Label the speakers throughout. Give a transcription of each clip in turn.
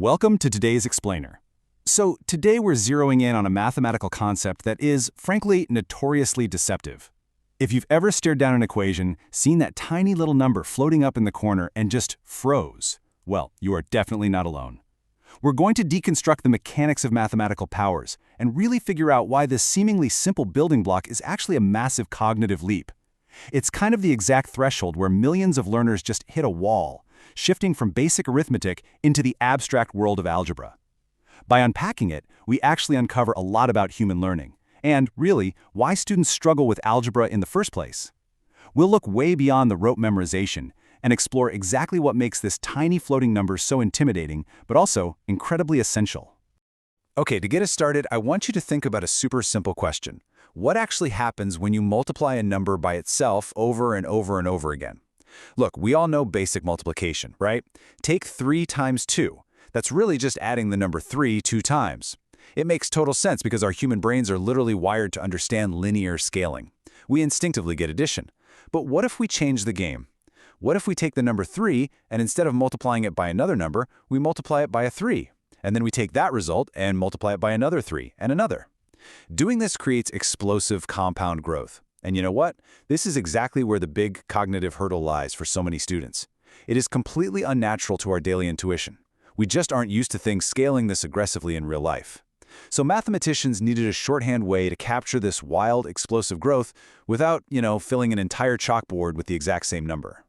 Speaker 1: Welcome to today's Explainer. So today we're zeroing in on a mathematical concept that is, frankly, notoriously deceptive. If you've ever stared down an equation, seen that tiny little number floating up in the corner and just froze, well, you are definitely not alone. We're going to deconstruct the mechanics of mathematical powers and really figure out why this seemingly simple building block is actually a massive cognitive leap. It's kind of the exact threshold where millions of learners just hit a wall, shifting from basic arithmetic into the abstract world of algebra. By unpacking it, we actually uncover a lot about human learning, and, really, why students struggle with algebra in the first place. We'll look way beyond the rote memorization and explore exactly what makes this tiny floating number so intimidating, but also incredibly essential. Okay, to get us started, I want you to think about a super simple question. What actually happens when you multiply a number by itself over and over and over again? Look, we all know basic multiplication, right? Take 3 times 2. That's really just adding the number 3 2 times. It makes total sense because our human brains are literally wired to understand linear scaling. We instinctively get addition. But what if we change the game? What if we take the number 3 and instead of multiplying it by another number, we multiply it by a 3? And then we take that result and multiply it by another 3 and another. Doing this creates explosive compound growth. And you know what? This is exactly where the big cognitive hurdle lies for so many students. It is completely unnatural to our daily intuition. We just aren't used to things scaling this aggressively in real life. So mathematicians needed a shorthand way to capture this wild, explosive growth without, filling an entire chalkboard with the exact same number.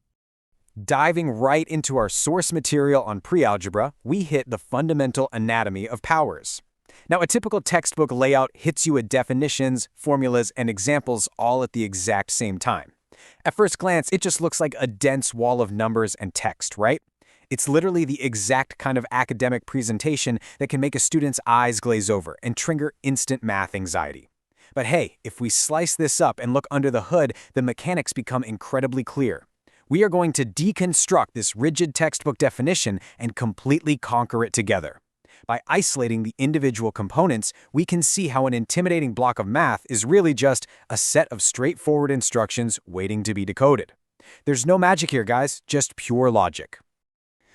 Speaker 2: Diving right into our source material on pre-algebra, we hit the fundamental anatomy of powers. Now, a typical textbook layout hits you with definitions, formulas, and examples all at the exact same time. At first glance, it just looks like a dense wall of numbers and text, right? It's literally the exact kind of academic presentation that can make a student's eyes glaze over and trigger instant math anxiety. But hey, if we slice this up and look under the hood, the mechanics become incredibly clear. We are going to deconstruct this rigid textbook definition and completely conquer it together. By isolating the individual components, we can see how an intimidating block of math is really just a set of straightforward instructions waiting to be decoded. There's no magic here, guys, just pure logic.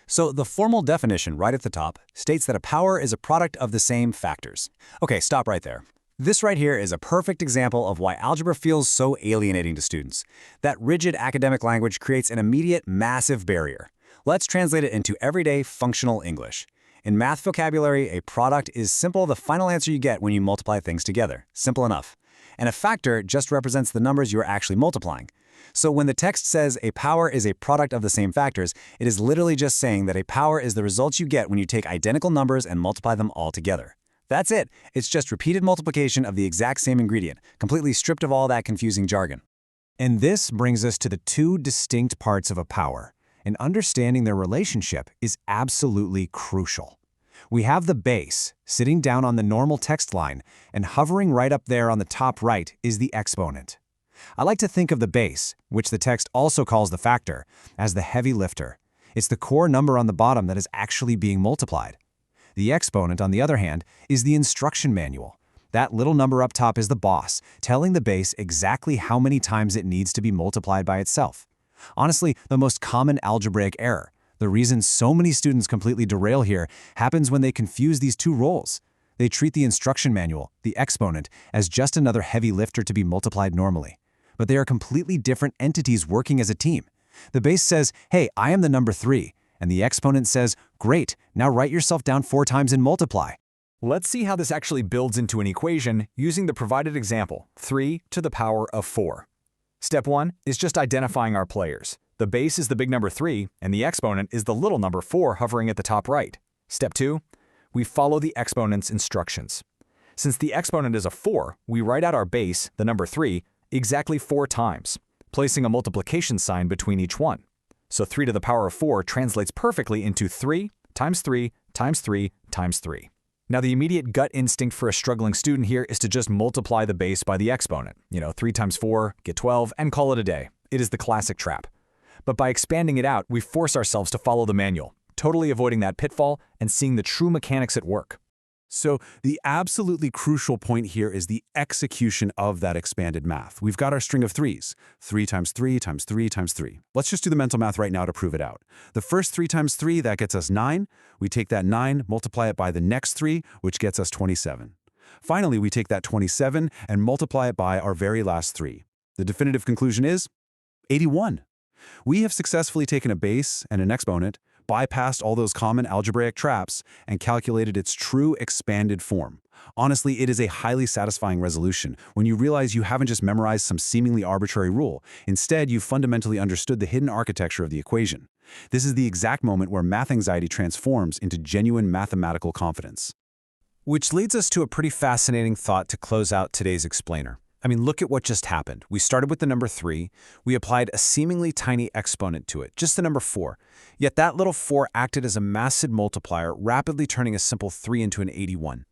Speaker 1: So the formal definition right at the top states that a power is a product of the same factors. Okay, stop right there. This right here is a perfect example of why algebra feels so alienating to students. That rigid academic language creates an immediate, massive barrier. Let's translate it into everyday, functional English. In math vocabulary, a product is simple the final answer you get when you multiply things together. Simple enough. And a factor just represents the numbers you are actually multiplying. So when the text says a power is a product of the same factors, it is literally just saying that a power is the results you get when you take identical numbers and multiply them all together. That's it. It's just repeated multiplication of the exact same ingredient, completely stripped of all that confusing jargon. And this brings us to the two distinct parts of a power, and understanding their relationship is absolutely crucial. We have the base, sitting down on the normal text line, and hovering right up there on the top right is the exponent. I like to think of the base, which the text also calls the factor, as the heavy lifter. It's the core number on the bottom that is actually being multiplied. The exponent, on the other hand, is the instruction manual. That little number up top is the boss, telling the base exactly how many times it needs to be multiplied by itself. Honestly, the most common algebraic error, the reason so many students completely derail here, happens when they confuse these two roles. They treat the instruction manual, the exponent, as just another heavy lifter to be multiplied normally. But they are completely different entities working as a team. The base says, hey, I am the number 3. And the exponent says, great, now write yourself down 4 times and multiply.
Speaker 2: Let's see how this actually builds into an equation using the provided example, 3 to the power of 4. Step 1 is just identifying our players. The base is the big number 3, and the exponent is the little number 4 hovering at the top right. Step 2, we follow the exponent's instructions. Since the exponent is a 4, we write out our base, the number 3, exactly 4 times, placing a multiplication sign between each one. So 3 to the power of 4 translates perfectly into 3 times 3 times 3 times 3. Now, the immediate gut instinct for a struggling student here is to just multiply the base by the exponent. 3 times 4, get 12, and call it a day. It is the classic trap. But by expanding it out, we force ourselves to follow the manual, totally avoiding that pitfall and seeing the true mechanics at work.
Speaker 3: So the absolutely crucial point here is the execution of that expanded math. We've got our string of threes, 3 times 3 times 3 times 3. Let's just do the mental math right now to prove it out. The first 3 times 3, that gets us 9. We take that 9, multiply it by the next 3, which gets us 27. Finally, we take that 27 and multiply it by our very last 3. The definitive conclusion is 81. We have successfully taken a base and an exponent, bypassed all those common algebraic traps, and calculated its true expanded form. Honestly, it is a highly satisfying resolution when you realize you haven't just memorized some seemingly arbitrary rule. Instead, you've fundamentally understood the hidden architecture of the equation. This is the exact moment where math anxiety transforms into genuine mathematical confidence.
Speaker 2: Which leads us to a pretty fascinating thought to close out today's explainer. I mean, look at what just happened. We started with the number 3. We applied a seemingly tiny exponent to it, just the number 4. Yet that little 4 acted as a massive multiplier, rapidly turning a simple 3 into an 81.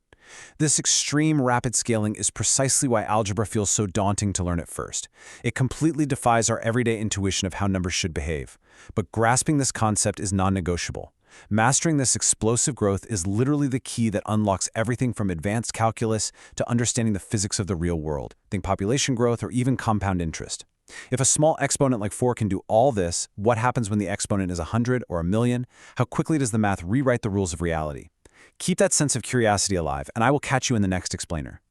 Speaker 2: This extreme rapid scaling is precisely why algebra feels so daunting to learn at first. It completely defies our everyday intuition of how numbers should behave. But grasping this concept is non-negotiable. Mastering this explosive growth is literally the key that unlocks everything from advanced calculus to understanding the physics of the real world, think population growth or even compound interest. If a small exponent like 4 can do all this, what happens when the exponent is 100 or 1,000,000? How quickly does the math rewrite the rules of reality? Keep that sense of curiosity alive, and I will catch you in the next explainer.